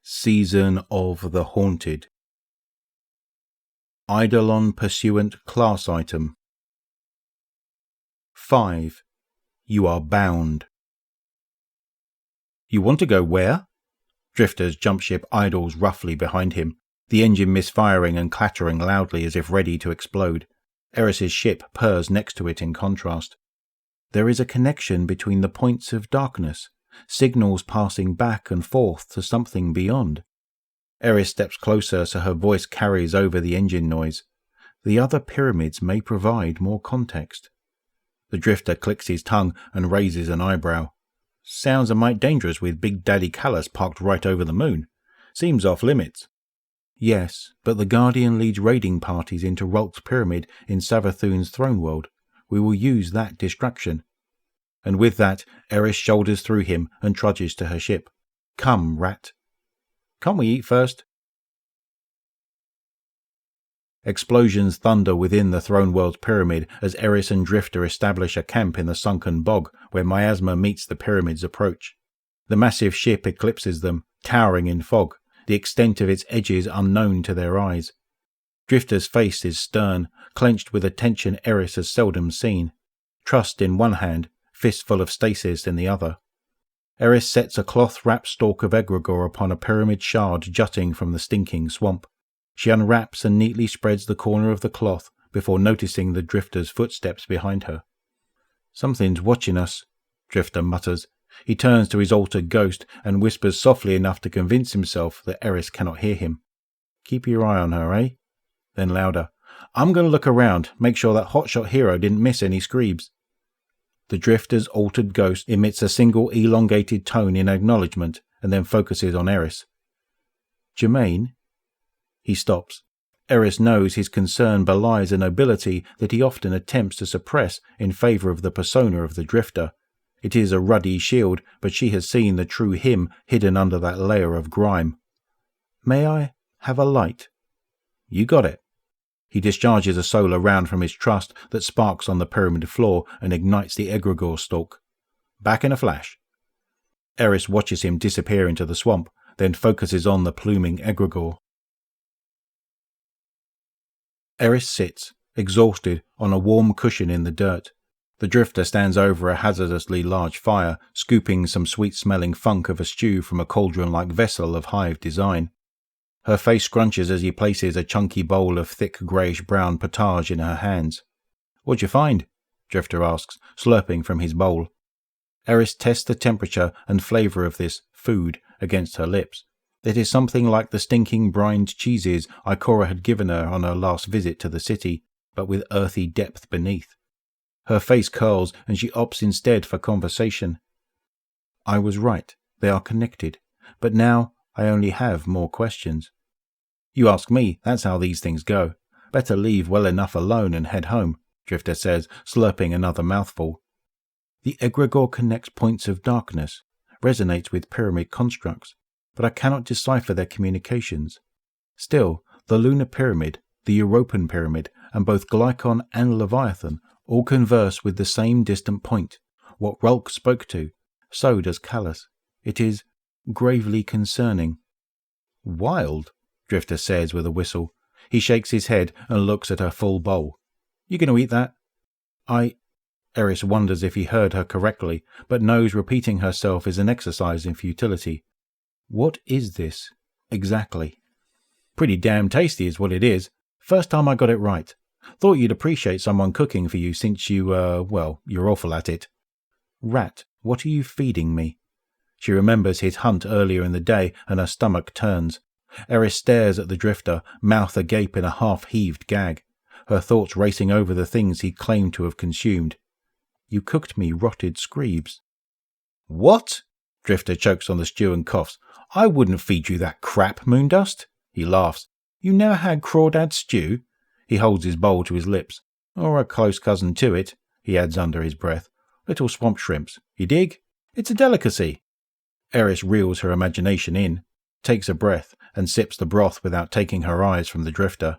Season of the Haunted. Eidolon Pursuant class item. 5. You are bound. You want to go where? Drifter's jump ship idles roughly behind him, the engine misfiring and clattering loudly as if ready to explode. Eris's ship purrs next to it in contrast. There is a connection between the points of darkness, signals passing back and forth to something beyond. Eris steps closer so her voice carries over the engine noise. The other pyramids may provide more context. The drifter clicks his tongue and raises an eyebrow. Sounds a mite dangerous with Big Daddy Callus parked right over the moon. Seems off limits. Yes, but the Guardian leads raiding parties into Rolk's pyramid in Savathun's throne world. We will use that distraction. And with that, Eris shoulders through him and trudges to her ship. Come, rat. Can't we eat first? Explosions thunder within the Throne World's pyramid as Eris and Drifter establish a camp in the sunken bog where miasma meets the pyramid's approach. The massive ship eclipses them, towering in fog, the extent of its edges unknown to their eyes. Drifter's face is stern, clenched with a tension Eris has seldom seen. Trust in one hand, fistful of stasis in the other. Eris sets a cloth-wrapped stalk of egregore upon a pyramid shard jutting from the stinking swamp. She unwraps and neatly spreads the corner of the cloth before noticing the Drifter's footsteps behind her. Something's watching us, Drifter mutters. He turns to his altered ghost and whispers softly enough to convince himself that Eris cannot hear him. Keep your eye on her, eh? Then louder. I'm going to look around, make sure that hotshot hero didn't miss any screebs. The Drifter's altered ghost emits a single elongated tone in acknowledgement and then focuses on Eris. Jermaine? He stops. Eris knows his concern belies a nobility that he often attempts to suppress in favour of the persona of the Drifter. It is a ruddy shield, but she has seen the true him hidden under that layer of grime. May I have a light? You got it. He discharges a solar round from his trust that sparks on the pyramid floor and ignites the egregore stalk. Back in a flash. Eris watches him disappear into the swamp, then focuses on the pluming egregore. Eris sits, exhausted, on a warm cushion in the dirt. The Drifter stands over a hazardously large fire, scooping some sweet-smelling funk of a stew from a cauldron-like vessel of hive design. Her face scrunches as he places a chunky bowl of thick greyish-brown potage in her hands. What'd you find? Drifter asks, slurping from his bowl. Eris tests the temperature and flavour of this food against her lips. It is something like the stinking brined cheeses Ikora had given her on her last visit to the city, but with earthy depth beneath. Her face curls and she opts instead for conversation. I was right, they are connected, but now I only have more questions. You ask me, that's how these things go. Better leave well enough alone and head home, Drifter says, slurping another mouthful. The egregore connects points of darkness, resonates with pyramid constructs, but I cannot decipher their communications. Still, the Lunar Pyramid, the Europan Pyramid, and both Glykon and Leviathan all converse with the same distant point. What Rolk spoke to, so does Callus. It is gravely concerning. Wild, Drifter says with a whistle. He shakes his head and looks at her full bowl. You going to eat that? Eris wonders if he heard her correctly, but knows repeating herself is an exercise in futility. What is this, exactly? Pretty damn tasty is what it is. First time I got it right. Thought you'd appreciate someone cooking for you since you're awful at it. Rat, what are you feeding me? She remembers his hunt earlier in the day and her stomach turns. Eris stares at the Drifter, mouth agape in a half-heaved gag, her thoughts racing over the things he claimed to have consumed. You cooked me rotted screebs. What? Drifter chokes on the stew and coughs. I wouldn't feed you that crap, Moondust. He laughs. You never had crawdad stew? He holds his bowl to his lips. Or a close cousin to it, he adds under his breath. Little swamp shrimps. You dig? It's a delicacy. Eris reels her imagination in, takes a breath, and sips the broth without taking her eyes from the Drifter.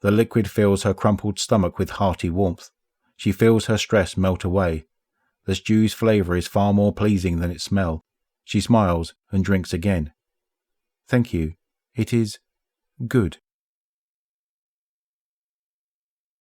The liquid fills her crumpled stomach with hearty warmth. She feels her stress melt away. The stew's flavour is far more pleasing than its smell. She smiles and drinks again. Thank you. It is good.